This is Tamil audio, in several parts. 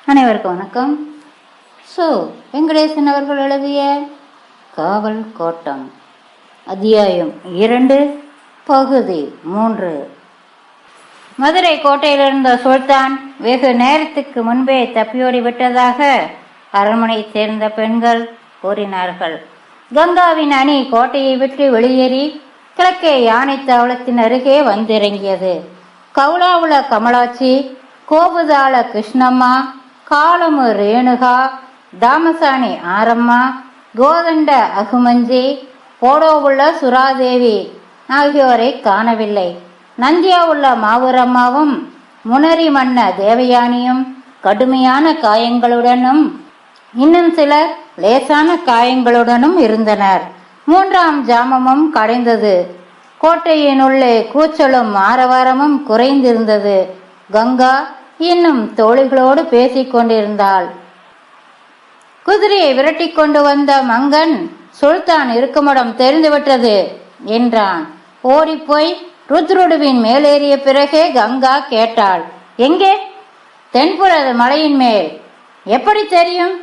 அனைவருக்கும் வணக்கம். வெங்கடேசன் அவர்கள் எழுதிய காவல் கோட்டம் அத்தியாயம் 2 பகுதி 3. மதுரை கோட்டையில் இருந்த சுல்தான் வெகு நேரத்துக்கு முன்பே தப்பியோடி விட்டதாக அரண்மனையை சேர்ந்த பெண்கள் கூறினார்கள். கங்காவின் அணி கோட்டையை விட்டு வெளியேறி கிழக்கே யானை தாவளத்தின் அருகே வந்திறங்கியது. கவுளாவுல கமலாட்சி, கோபுதாள கிருஷ்ணம்மா, காலமு ரேணுகா, தாமசாணி ஆரம்மா, கோதண்ட அகுமஞ்சி, போடோவுள்ள சுராதேவி ஆகியோரை காணவில்லை. நந்தியாவுள்ள மாவூரம்மாவும் முனரி மன்ன தேவயானியும் கடுமையான காயங்களுடனும் இன்னும் சிலர் லேசான காயங்களுடனும் இருந்தனர். 3ஆம் ஜாமமும் கடைந்தது. கோட்டையினுள்ளே கூச்சலும் ஆரவாரமும் குறைந்திருந்தது. கங்கா இன்னும் தோழிகளோடு பேசிக் கொண்டிருந்தாள். குதிரையை விரட்டி கொண்டு வந்த மங்கன், சுல்தான் இருக்குமிடம் தெரிந்துவிட்டது என்றான். ஓடிப்போய் ருத்ருடுவின் மேலேறிய பிறகே கங்கா கேட்டாள், எங்கே? தென்புற மலையின் மேல். எப்படி தெரியும்?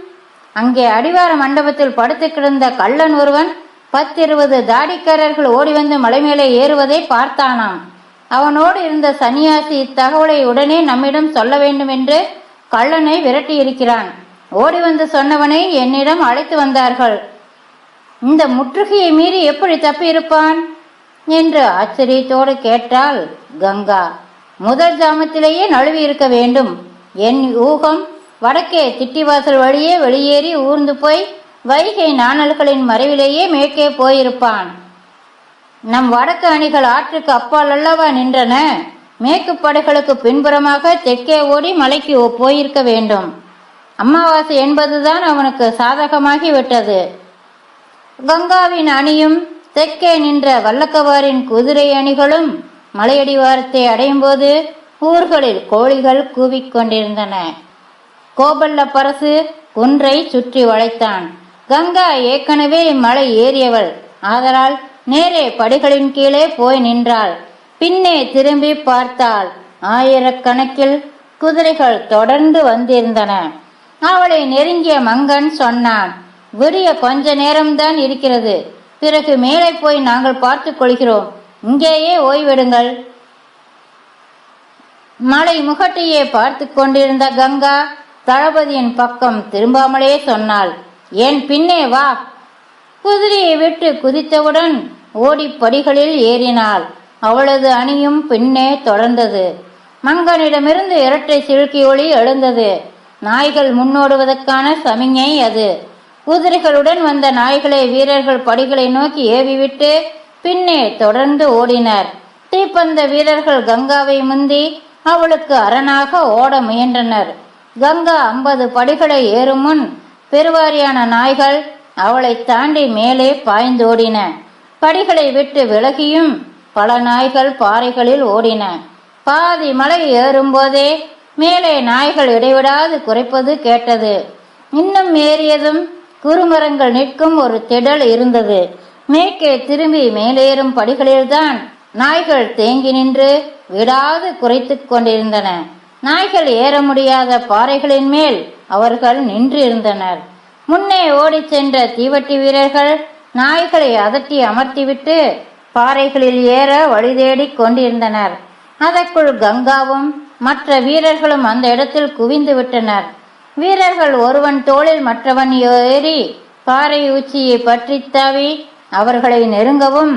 அங்கே அடிவார மண்டபத்தில் படுத்து கிடந்த கள்ளன் ஒருவன் 10-20 தாடிக்காரர்கள் ஓடி வந்து மலை மேலே ஏறுவதை பார்த்தானாம். அவனோடு இருந்த சன்னியாசி இத்தகவலை உடனே நம்மிடம் சொல்ல வேண்டும் என்று கள்ளனை விரட்டி இருக்கிறான். ஓடி வந்து சொன்னவனை என்னிடம் அழைத்து வந்தார்கள். இந்த முற்றுகையை மீறி எப்படி தப்பியிருப்பான் என்று ஆச்சரியத்தோடு கேட்டாள் கங்கா. முதல் ஜாமத்திலேயே நழுவி இருக்க வேண்டும். என் ஊகம் வடக்கே திட்டிவாசல் வழியே வெளியேறி ஊர்ந்து போய் வைகை நாணல்களின் மறைவிலேயே மேற்கே போயிருப்பான். நம் வடக்கு அணிகள் ஆற்றுக்கு அப்பால் அல்லவா நின்றன. மேற்கு படைகளுக்கு பின்புறமாக தெற்கே ஓடி மலைக்கு போயிருக்க வேண்டும். அமாவாசை என்பதுதான் அவனுக்கு சாதகமாகி விட்டது. கங்காவின் அணியும் தெற்கே நின்ற வல்லக்கவாரின் குதிரை அணிகளும் மலையடிவாரத்தை அடையும் போது ஊர்களில் கோழிகள் கூவிக்கொண்டிருந்தன. கோபல்ல பரசு குன்றை சுற்றி வளைத்தான். கங்கா ஏற்கனவே மலை ஏறியவள் ஆதலால் நேரே படிகளின் கீழே போய் நின்றாள். பின்னே திரும்பி பார்த்தாள். ஆயிரக்கணக்கில் குதிரைகள் தொடர்ந்து வந்திருந்தன. அவளை நெருங்கிய மங்கன் சொன்னான், விடிய கொஞ்ச நேரம்தான் இருக்கிறது. பிறகு மேலே போய் நாங்கள் பார்த்துக் கொள்கிறோம். இங்கேயே ஓய்வெடுங்கள். மலை முகட்டையே பார்த்து கொண்டிருந்த கங்கா தளபதியின் பக்கம் திரும்பாமலே சொன்னாள், என் பின்னே வா. குதிரையை விட்டு குதித்தவுடன் ஓடிப்படிகளில் ஏறினாள். அவளது அணியும் பின்னே தொடர்ந்தது. மங்கனிடமிருந்து இரட்டை சிழுக்கி ஒளி எழுந்தது. நாய்கள் முன்னோடுவதற்கான சமிஞை அது. குதிரைகளுடன் வந்த நாய்களை வீரர்கள் படிகளை நோக்கி ஏவிவிட்டு பின்னே தொடர்ந்து ஓடினர். தீப்பந்த வீரர்கள் கங்காவை முந்தி அவளுக்கு அரணாக ஓட முயன்றனர். கங்கா 50 படிகளை ஏறும் முன் பெருவாரியான நாய்கள் அவளை தாண்டி மேலே பாய்ந்தோடின. படிகளை விட்டு விலகியும் பல நாய்கள் பாறைகளில் ஓடின. பாதி மலை ஏறும்போதே மேலே நாய்கள் இடைவிடாது குறைப்பது கேட்டது. இன்னும் ஏறியதும் குறுமரங்கள் நிற்கும் ஒரு திடல் இருந்தது. மேற்கே திரும்பி மேலேறும் படிகளில்தான் நாய்கள் தேங்கி நின்று விடாது குறைத்து கொண்டிருந்தன. நாய்கள் ஏற முடியாத பாறைகளின் மேல் அவர்கள் நின்று இருந்தனர். முன்னே ஓடி சென்ற தீவட்டி வீரர்கள் நாய்களை அதட்டி அமர்த்திவிட்டு பாறைகளில் ஏற வழி தேடி கொண்டிருந்தனர். அதற்குள் கங்காவும் மற்ற வீரர்களும் அந்த இடத்தில் குவிந்து விட்டனர். வீரர்கள் ஒருவன் தோளில் மற்றவன் ஏறி பாறை உச்சியை பற்றி தாவி அவர்களை நெருங்கவும்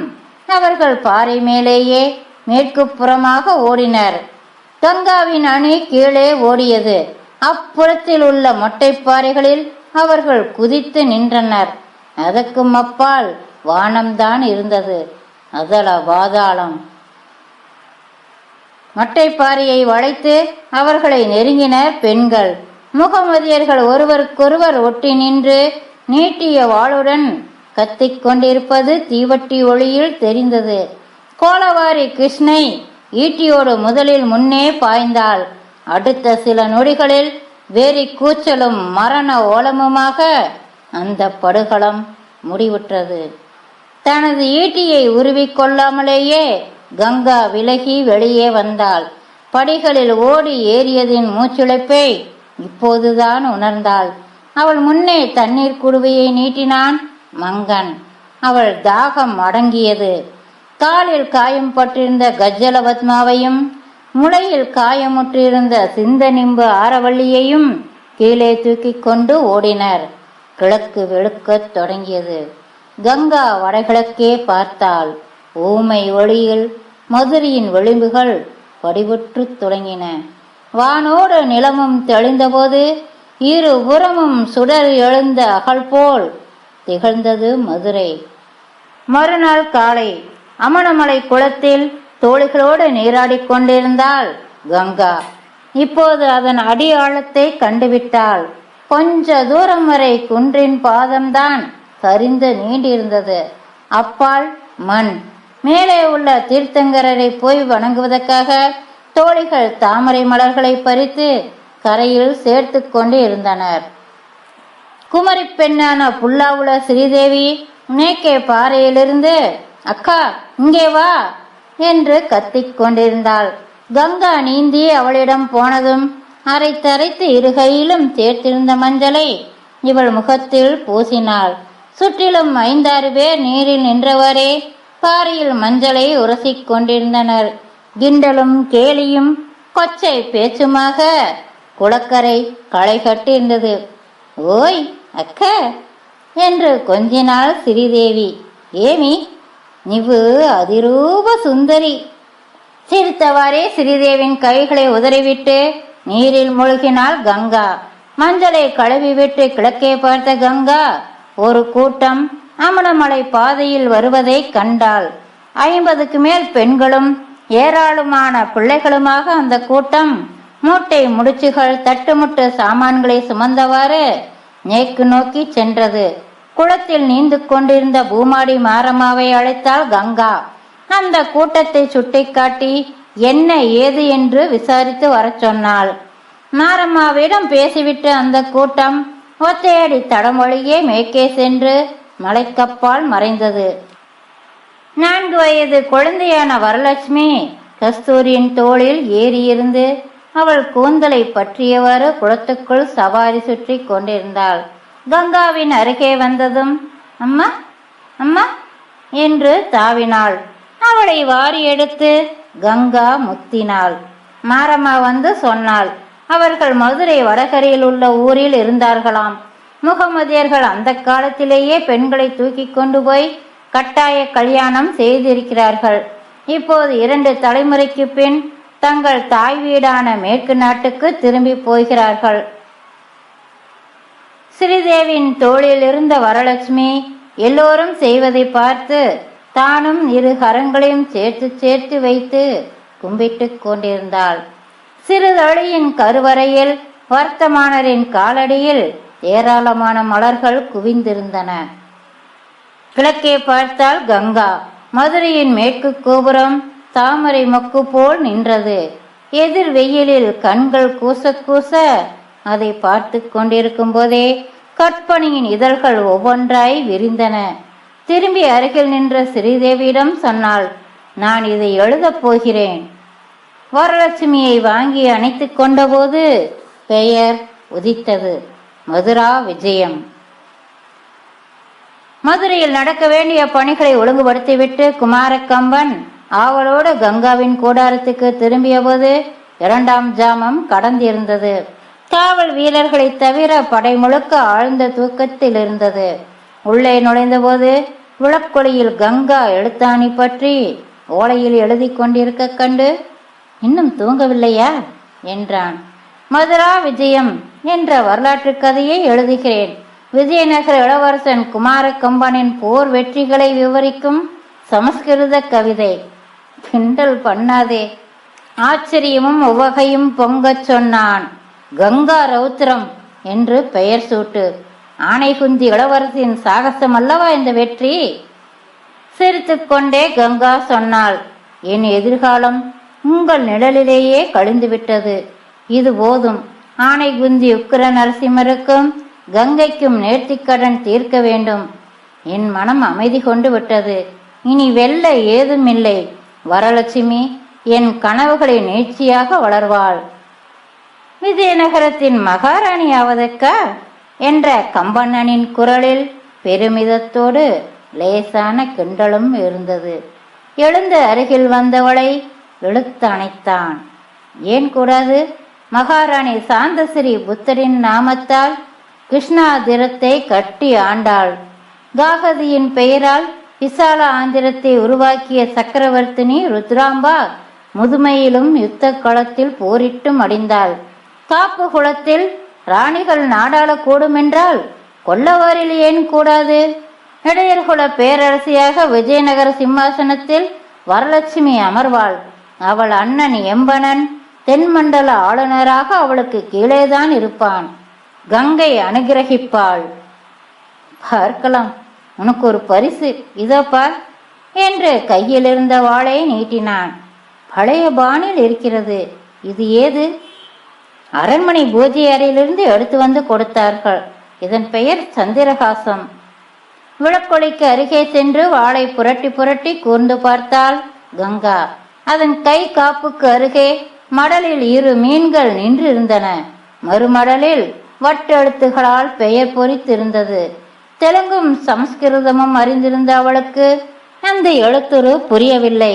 அவர்கள் பாறை மேலேயே மேற்கு புறமாக ஓடினர். கங்காவின் அணி கீழே ஓடியது. அப்புறத்தில் உள்ள மொட்டைப்பாறைகளில் அவர்கள் குதித்து நின்றனர். அதற்கும் அப்பால் வானம்தான் இருந்தது. அதல பாதாளம். மொட்டைப்பாறையை வளைத்து அவர்களை நெருங்கினர் பெண்கள். முகமதியர்கள் ஒருவருக்கொருவர் ஒட்டி நின்று நீட்டிய வாளுடன் கத்திக் கொண்டிருப்பது தீவட்டி ஒளியில் தெரிந்தது. கோலவாரி கிருஷ்ணை ஈட்டியோடு முதலில் முன்னே பாய்ந்தாள். அடுத்த சில நொடிகளில் வேரி கூச்சலும் மரண ஓலமுமாக அந்த படுகளம் முடிவுற்றது. தனது ஈட்டியை உருவிக்கொள்ளாமலேயே கங்கா விலகி வெளியே வந்தாள். படிகளில் ஓடி ஏறியதின் மூச்சுழைப்பை இப்போதுதான் உணர்ந்தாள். அவள் முன்னே தண்ணீர் குடுவையை நீட்டினான் மங்கன். அவள் தாகம் அடங்கியது. காலில் காயம் பட்டிருந்த கஜ்ஜல பத்மாவையும் முளையில் காயமுற்றிருந்த சிந்தனிம்பு ஆரவள்ளியையும் கீழே தூக்கி கொண்டு ஓடினர். கிழக்கு வெளுக்கத் தொடங்கியது. கங்கா வடகிழக்கே பார்த்தாள். ஊமை ஒளியில் மதுரையின் விளிம்புகள் படிவுற்று தொடங்கின. வானோடு நிலமும் தெளிந்தபோது இருபுறமும் சுடர் எழுந்த அகல் போல் திகழ்ந்தது மதுரை. மறுநாள் காலை அமணமலை குளத்தில் தோழிகளோடு நீராடிக் கொண்டிருந்தாள் கங்கா. இப்போது அதன் அடி ஆழத்தை கண்டுவிட்டாள். கொஞ்ச தூரம் வரை குன்றின் பாதம்தான் சரிந்து நீண்டிருந்தது. அப்பால் மண். மேலே உள்ள தீர்த்தங்கரரை போய் வணங்குவதற்காக தோழிகள் தாமரை மலர்களை பறித்து கரையில் சேர்த்து கொண்டு இருந்தனர். குமரி பெண்ணான புல்லாவுல ஸ்ரீதேவி மேற்கே பாறையிலிருந்து அக்கா இங்கே வா என்று கத்திக் கொண்டிருந்தாள். கங்கா நீந்தி அவளிடம் போனதும் அரைத்தரைத்து இருகையிலும் சேர்த்திருந்த மஞ்சளை இவள் முகத்தில் பூசினாள். சுற்றிலும் 5-6 பேர் நீரில் நின்றவரே பாறையில் மஞ்சளை உரசிக் கொண்டிருந்தனர். கிண்டலும் கேலியும் கொச்சை பேச்சுமாக குளக்கரை களை கட்டியிருந்தது. ஓய் அக்க என்று கொஞ்சினாள் ஸ்ரீதேவி. ஏமி நிவு அதிரூப சுந்தரி. சிரித்தவாறே ஸ்ரீதேவின் கைகளை உதறிவிட்டு நீரில் மூழ்கினாள் கங்கா. மஞ்சளை கழுவிவிட்டு கிழக்கே பார்த்த கங்கா ஒரு கூட்டம் அமணமலை பாதையில் வருவதை கண்டாள். 50க்கு மேல் பெண்களும் ஏராளமான பிள்ளைகளுமாக அந்த கூட்டம் மூட்டை முடிச்சுகள் தட்டுமுட்டு சாமான்களை சுமந்தவாறு நேக்கு நோக்கி சென்றது. குளத்தில் நீந்து கொண்டிருந்த பூமாடி மாரம்மாவை அழைத்தாள் கங்கா. அந்த கூட்டத்தை சுட்டிக்காட்டி என்ன ஏது என்று விசாரித்து வர சொன்னாள். மாரம்மாவிடம் பேசிவிட்டு அந்த கூட்டம் ஒத்தையடி தடம் வழியே மேற்கே சென்று மலைக்கப்பால் மறைந்தது. 4 வயது குழந்தையான வரலட்சுமி கஸ்தூரியின் தோளில் ஏறியிருந்து அவள் கூந்தலை பற்றியவாறு குளத்துக்குள் சவாரி சுற்றி கொண்டிருந்தாள். கங்காவின் அருகே வந்ததும் அம்மா அம்மா என்று தாவினாள். அவளை வாரி எடுத்து கங்கா முத்தினாள். மாரம்மா வந்து சொன்னாள். அவர்கள் மதுரை வடகரையில் உள்ள ஊரில் இருந்தார்களாம். முகமதியர்கள் அந்த காலத்திலேயே பெண்களை தூக்கி கொண்டு போய் கட்டாய கல்யாணம் செய்திருக்கிறார்கள். இப்போது 2 தலைமுறைக்கு பின் தங்கள் தாய் வீடான மேற்கு நாட்டுக்கு திரும்பி போகிறார்கள். ஸ்ரீதேவின் தோளில் இருந்த வரலட்சுமி எல்லோரும் செய்வதை பார்த்து தானும் 2 கரங்களையும் சேர்த்து சேர்த்து வைத்து கும்பிட்டு கொண்டிருந்தாள். சிறுதொழியின் கருவறையில் வர்த்தமானரின் காலடியில் ஏராளமான மலர்கள் குவிந்திருந்தன. கிழக்கே பார்த்தால் கங்கா. மதுரையின் மேற்கு கோபுரம் தாமரை மொக்கு போல் நின்றது. எதிர் வெயிலில் கண்கள் கூச கூச அதை பார்த்து கொண்டிருக்கும் போதே கற்பனையின் இதழ்கள் ஒவ்வொன்றாய் விரிந்தன. திரும்பி அருகில் நின்ற ஸ்ரீதேவியிடம் சொன்னாள், நான் இதை எழுதப் போகிறேன். வரலட்சுமியை வாங்கி அணைத்து கொண்டபோது பெயர் உதித்தது, மதுரா விஜயம். மதுரையில் நடக்க வேண்டிய பணிகளை ஒழுங்குபடுத்திவிட்டு குமாரக்கம்பன் ஆவலோடு கங்காவின் கூடாரத்துக்கு திரும்பிய போது 2ஆம் ஜாமம் கடந்திருந்தது. காவல் வீரர்களை தவிர படை முழுக்க ஆழ்ந்த தூக்கத்தில் இருந்தது. உள்ளே நுழைந்த போது விளக்கொளியில் கங்கா எழுத்தாணி பற்றி ஓலையில் எழுதி கொண்டிருக்க கண்டு, இன்னும் தூங்கவில்லையா என்றான். மதுரா விஜயம் என்ற வரலாற்று கதையை எழுதுகிறேன். விஜயநகர இளவரசன் குமாரக்கம்பனின் போர் வெற்றிகளை விவரிக்கும் சமஸ்கிருத கவிதை. கிண்டல் பண்ணாதே. ஆச்சரியமும் உவகையும் பொங்கச் சொன்னான். கங்கா ரௌத்திரம் என்று பெயர் சூட்டு. ஆனைகுந்தி இளவரசின் சாகசம் அல்லவா இந்த வெற்றி? சிரித்து கொண்டே கங்கா சொன்னாள், என் எதிர்காலம் உங்கள் நிழலிலேயே கழிந்துவிட்டது. இது போதும். ஆனைகுந்தி உக்கிர நரசிம்மருக்கும் கங்கைக்கும் நேர்த்திக்கடன் தீர்க்க வேண்டும். என் மனம் அமைதி கொண்டு விட்டது. இனி வெல்ல ஏதுமில்லை. வரலட்சுமி என் கனவுகளை நீட்சியாக வளர்வாள். விஜயநகரத்தின் மகாராணி ஆவதற்கா என்ற கம்பண்ணனின் குரலில் பெருமிதத்தோடு லேசான கிண்டலும் இருந்தது. எழுந்து அருகில் வந்தவளை இழுத்து அணைத்தான். ஏன் கூடாது? மகாராணி சாந்தஸ்ரீ புத்தரின் நாமத்தால் கிருஷ்ணாதிரத்தை கட்டி ஆண்டாள். காகதியின் பெயரால் விசால ஆந்திரத்தை உருவாக்கிய சக்கரவர்த்தினி ருத்ராம்பா முதுமையிலும் யுத்த களத்தில் போரிட்டு மடிந்தாள். காப்பு குளத்தில் ராணிகள் நாடாளக்கூடுமென்றால் கொல்லவாரில் ஏன் கூடாது? இடையர்குல பேரரசியாக விஜயநகர சிம்மாசனத்தில் வரலட்சுமி அமர்வாள். அவள் அண்ணன் எம்பனன் தென்மண்டல ஆளுநராக அவளுக்கு கீழேதான் இருப்பான். கங்கை அனுகிரகிப்பாள். பார்க்கலாம், உனக்கு ஒரு பரிசு இதப்பா என்று கையில் இருந்த வாளை நீட்டினான். பழைய பாணில் இருக்கிறது. இது ஏது? அரண்மனை பூஜை அறையிலிருந்து எடுத்து வந்து கொடுத்தார்கள். இதன் பெயர் சந்திரகாசம். விளக்கொலிக்கு அருகே சென்று வாளை புரட்டி புரட்டி கூர்ந்து பார்த்தாள் கங்கா. அதன் கை காப்புக்கு அருகே மடலில் 2 மீன்கள் நின்று இருந்தன. மறுமடலில் வட்டெழுத்துகளால் பெயர் பொறித்திருந்தது. தெலுங்கும் சமஸ்கிருதமும் அறிந்திருந்த அவளுக்கு அந்த எழுத்துரு புரியவில்லை.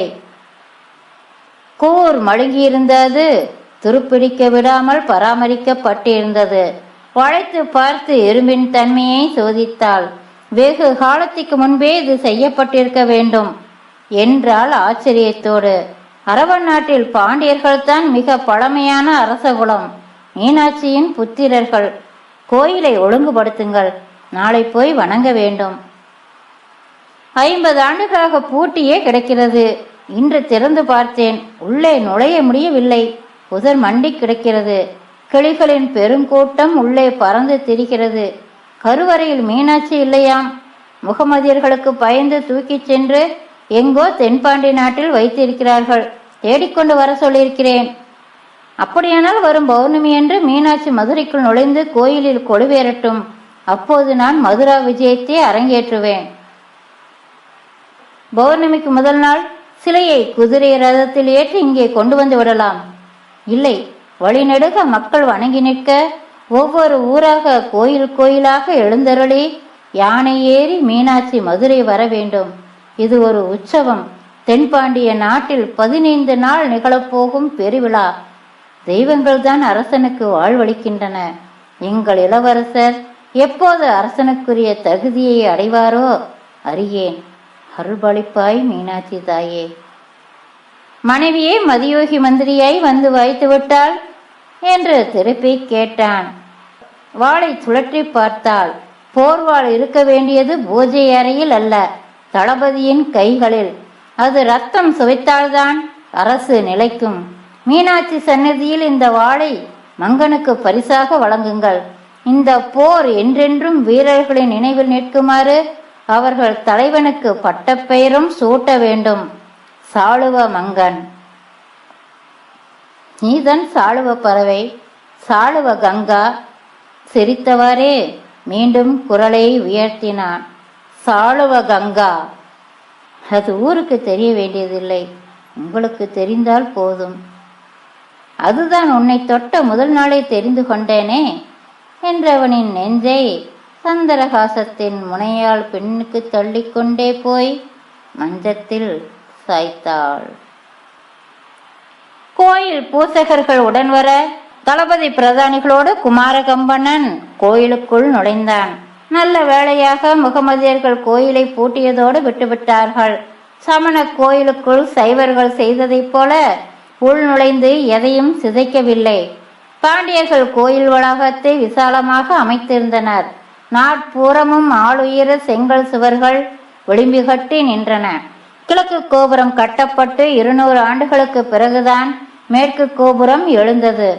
கூர் மழுங்கியிருந்தது. துருப்பிடிக்க விடாமல் பராமரிக்கப்பட்டிருந்தது. வளைத்து பார்த்து இரும்பின் தன்மையை சோதித்தாள். வெகு காலத்துக்கு முன்பே இது செய்யப்பட்டிருக்க வேண்டும் என்றால் ஆச்சரியத்தோடு. அரவன் நாட்டில் பாண்டியர்கள் தான் மிக பழமையான அரசகுலம். மீனாட்சியின் புத்திரர்கள். கோயிலை ஒழுங்குபடுத்துங்கள், நாளை போய் வணங்க வேண்டும். 50 ஆண்டுகளாக பூட்டியே கிடக்கிறது. இன்று திறந்து பார்த்தேன். உள்ளே நுழைய முடியவில்லை. புதர் மண்டி கிடக்கிறது. கிளிகளின் பெருங்கூட்டம் உள்ளே பறந்து திரிகிறது. கருவறையில் மீனாட்சி இல்லையாம். முகமதியர்களுக்கு பயந்து தூக்கிச் சென்று எங்கோ தென்பாண்டி நாட்டில் வைத்திருக்கிறார்கள். தேடிக்கொண்டு வர சொல்லியிருக்கிறேன். அப்படியானால் வரும் பௌர்ணமி என்று மீனாட்சி மதுரைக்குள் நுழைந்து கோயிலில் கொலுவேறட்டும். அப்போது நான் மதுரா விஜயத்தை அரங்கேற்றுவேன். பௌர்ணமிக்கு முதல் நாள் சிலையை குதிரை ரதத்தில் ஏற்றி இங்கே கொண்டு வந்து விடலாம். இல்லை, வழிநெடுக மக்கள் வணங்கி நிற்க ஒவ்வொரு ஊராக கோயில் கோயிலாக எழுந்தருளி யானை ஏறி மீனாட்சி மதுரை வர வேண்டும். இது ஒரு உற்சவம். தென்பாண்டிய நாட்டில் 15 நாள் நிகழப்போகும் பெருவிழா. தெய்வங்கள் தான் அரசனுக்கு வாழ்வளிக்கின்றன. எங்கள் இளவரசர் எப்போது அரசனுக்குரிய தகுதியை அடைவாரோ அறியேன். அருள்பளிப்பாய் மீனாட்சி தாயே. மனைவியே மதியோகி மந்திரியாய் வந்து வைத்து விட்டாள் என்று திருப்பி கேட்டான். வாளை சுழற்றி பார்த்தாள். போர்வாள் இருக்க வேண்டியது பூஜை அறையில் அல்ல, தளபதியின் கைகளில். அது ரத்தம் சுவைத்தால்தான் அரசு நிலைக்கும். மீனாட்சி சன்னதியில் இந்த வாளை மங்கனுக்கு பரிசாக வழங்குங்கள். இந்த போர் என்றென்றும் வீரர்களின் நினைவில் நிற்குமாறு அவர்கள் தலைவனுக்கு பட்டப்பெயரும் சூட்ட வேண்டும். சாளுவ மங்கன். நீதான் சாளுவ பறவை, சாளுவ கங்கா. சிரித்தவாறே மீண்டும் குரலை உயர்த்தினான். சாளுவ கங்கா. அது ஊருக்கு தெரிய வேண்டியதில்லை, உங்களுக்கு தெரிந்தால் போதும். அதுதான் உன்னை தொட்ட முதல் நாளை தெரிந்து கொண்டேனே என்றவனின் நெஞ்சை சந்திரகாசத்தின் முனையால் பெண்ணுக்கு தள்ளிக்கொண்டே போய் மஞ்சத்தில் சாய்த்தாள். கோயில் பூசகர்கள் உடன் வர தளபதி பிரதானிகளோடு குமாரகம்பண்ணன் கோயிலுக்குள் நுழைந்தான். நல்ல வேளையாக முகமதியர்கள் கோயிலை பூட்டியதோடு விட்டுவிட்டார்கள். சமண கோயிலுக்குள் சைவர்கள் செய்ததைப் போல உள் நுழைந்து எதையும் சிதைக்கவில்லை. பாண்டியர்கள் கோயில் வளாகத்தை விசாலமாக அமைத்திருந்தனர். நாட்பூரமும் ஆளுயர செங்கல் சுவர்கள் விளிம்பு கட்டி நின்றன. கிழக்கு கோபுரம் கட்டப்பட்டு 200 ஆண்டுகளுக்கு பிறகுதான் மேற்கு கோபுரம் எழுந்தது.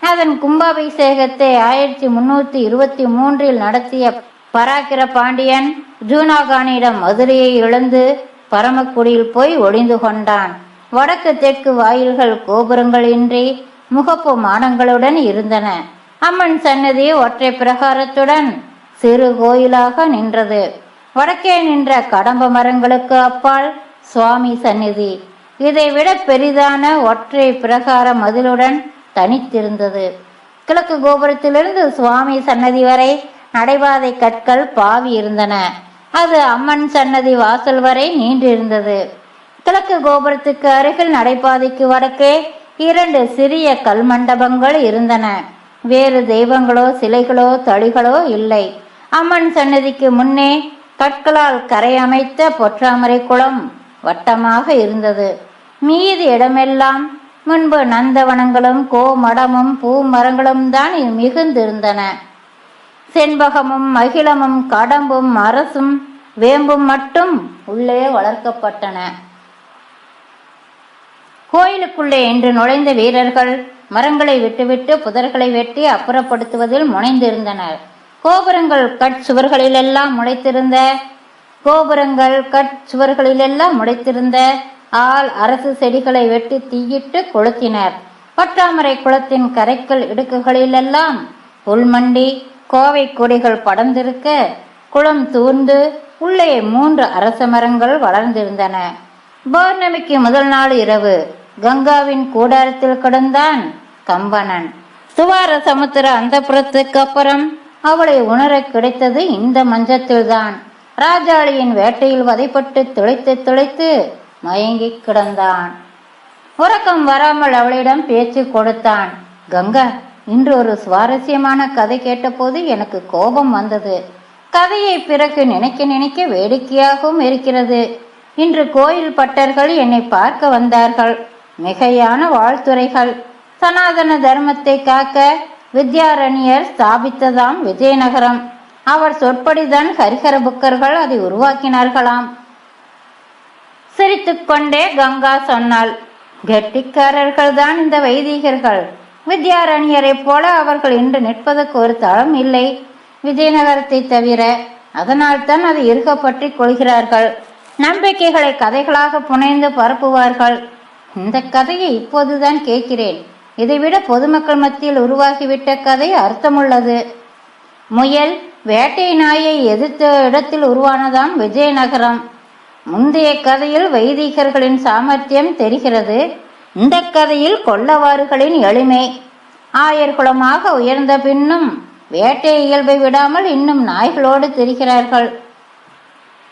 அதன் கும்பாபிஷேகத்தை 1323 நடத்திய பராக்கிர பாண்டியன் ஜூனாகானிடம் மதுரையை இழந்து பரமக்குடியில் போய் ஒளிந்து கொண்டான். வடக்கு தெற்கு வாயில்கள் கோபுரங்கள் இன்றி முகப்பு மாடங்களுடன் இருந்தன. அம்மன் சன்னதி ஒற்றை பிரகாரத்துடன் சிறு கோயிலாக நின்றது. வடக்கே நின்ற கடம்ப மரங்களுக்கு அப்பால் சுவாமி சந்நிதி இதைவிட பெரிதான ஒற்றை பிரகார மதிலுடன் தனித்திருந்தது. கிழக்கு கோபுரத்திலிருந்து சுவாமி சன்னதி வரை நடைபாதை கற்கள் பாவி இருந்தன. அது அம்மன் சன்னதி வாசல் வரை நீண்டிருந்தது. கிழக்கு கோபுரத்துக்கு அருகில் நடைபாதைக்கு வடக்கே 2 சிறிய கல் மண்டபங்கள் இருந்தன. வேறு தெய்வங்களோ சிலைகளோ தளிகளோ இல்லை. அம்மன் சன்னதிக்கு முன்னே கற்களால் கரை அமைத்த பொற்றாமரை குளம் வட்டமாக இருந்தது. மீதி இடமெல்லாம் முன்பு நந்தவனங்களும் கோமடமும் பூ மரங்களும் தான் மிகுந்திருந்தன. செண்பகமும் மகிழமும் கடம்பும் அரசும் வேம்பும் மட்டும் உள்ளே வளர்க்கப்பட்டன. கோயிலுக்குள்ளே என்று நுழைந்த வீரர்கள் மரங்களை விட்டுவிட்டு புதர்களை வெட்டி அப்புறப்படுத்துவதில் முனைந்திருந்தனர். கோபுரங்கள் கட்சுவர்களிலெல்லாம் முளைத்திருந்த ஆள் அரசு செடிகளை வெட்டி தீயிட்டு கொளுத்தினர். பற்றாமரை குளத்தின் கரைக்கல் இடுக்குகளிலெல்லாம் புல்மண்டி கோவை கொடிகள் படர்ந்திருக்க குளம் தூர்ந்து உள்ளே 3 அரச மரங்கள் வளர்ந்திருந்தன. பௌர்ணமிக்கு முதல் நாள் இரவு கங்காவின் கூடாரத்தில் கிடந்தான் கம்பனன். துவார சமுத்திர அந்தப்புறத்துக்கு அப்புறம் அவளை உணர கிடைத்தது இந்த மஞ்சத்தில்தான். ராஜாளியின் வேட்டையில் வதைப்பட்டு துளைத்து துளைத்து மயங்கி கிடந்தான். உறக்கம் வராமல் அவளிடம் பேச்சு கொடுத்தான். கங்கா, இன்று ஒரு சுவாரஸ்யமான கதை கேட்டபோது எனக்கு கோபம் வந்தது. கதையை பிறகு நினைக்க நினைக்க வேடிக்கையாகவும் இருக்கிறது. இன்று கோயில் பட்டர்கள் என்னை பார்க்க வந்தார்கள். மிகையான வாழ்த்துரைகள். சனாதன தர்மத்தை காக்க வித்யாரண்யர் ஸ்தாபித்ததாம் விஜயநகரம். அவர் சொற்படிதான் ஹரிஹர புக்கர்கள் அதை உருவாக்கினார்களாம். சிரித்துக்கொண்டே கங்கா சொன்னாள், கெட்டிக்காரர்கள் தான் இந்த வைதிகர்கள். வித்யாரண்யரை போல அவர்கள் இன்று நிற்பதற்கு ஒரு தளம் இல்லை விஜயநகரத்தை தவிர. அதனால் தான் அதை இருக்கப்பற்றி கொள்கிறார்கள். நம்பிக்கைகளை கதைகளாக புனைந்து பரப்புவார்கள். இந்த கதையை இப்போதுதான் கேட்கிறேன். இதைவிட பொதுமக்கள் மத்தியில் உருவாகிவிட்ட கதை அர்த்தமுள்ளது. முயல் வேட்டை நாயை எதிர்த்த இடத்தில் உருவானதாம் விஜயநகரம். முந்தைய கதையில் வைதிகர்களின் சாமர்த்தியம் தெரிகிறது. இந்த கதையில் கொள்ளவாறுகளின் எளிமை. ஆயர்குலமாக உயர்ந்த பின்னும் வேட்டை இயல்பை விடாமல் இன்னும் நாய்களோடு திரிகிறார்கள்.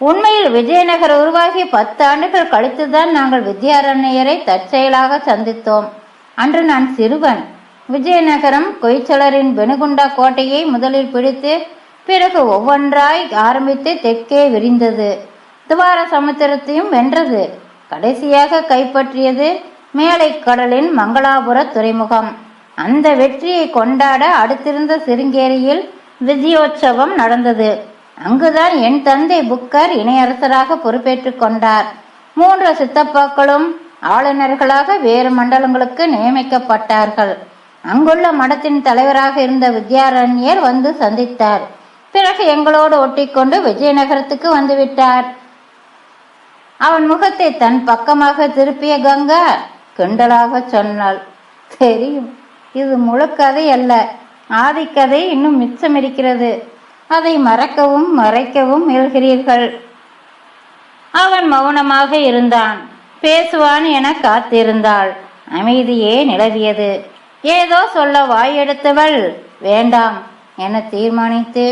உண்மையில் விஜயநகர் உருவாகி 10 ஆண்டுகள் கழித்துதான் நாங்கள் வித்யாரண்யரை தற்செயலாக சந்தித்தோம். அன்று நான் சிறுவன். விஜயநகரம் கொய்ச்சலரின் பெனுகுண்டா கோட்டையை முதலில் பிடித்து பிறகு ஒவ்வொன்றாய் ஆரம்பித்து தெற்கே விரிந்தது. துவார சமுத்திரத்தையும் வென்றது. கடைசியாக கைப்பற்றியது மேலை கடலின் மங்களாபுர துறைமுகம். அந்த வெற்றியை கொண்டாட அடுத்திருந்த சிருங்கேரியில் விஜயோற்சவம் நடந்தது. அங்குதான் என் தந்தை புக்கர் இணையரசராக பொறுப்பேற்றுக் கொண்டார். 3 சித்தப்பாக்களும் ஆளுநர்களாக வேறு மண்டலங்களுக்கு நியமிக்கப்பட்டார்கள். அங்குள்ள மடத்தின் தலைவராக இருந்த வித்யாரண்யர் வந்து சந்தித்தார். பிறகு எங்களோடு ஒட்டிக்கொண்டு விஜயநகரத்துக்கு வந்துவிட்டார். அவன் முகத்தை தன் பக்கமாக திருப்பிய கங்கா கிண்டலாக சொன்னாள், தெரியும், இது முழு கதை அல்ல, ஆதிக்கதை இன்னும் மிச்சம் இருக்கிறது. அதை மறக்கவும் மறைக்கவும் முயல்கிறீர்கள். அவன் மௌனமாக இருந்தான். பேசுவான் என காத்திருந்தாள். அமைதியே நிலவியது. ஏதோ சொல்ல வாயெடுத்தவள் வேண்டாம் என தீர்மானித்து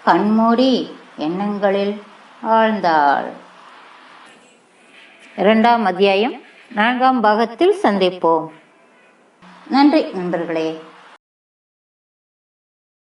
கண்மூடி எண்ணங்களில் ஆழ்ந்தாள். 2ஆம் அத்தியாயம் 4ஆம் பாகத்தில் சந்திப்போம். நன்றி நண்பர்களே.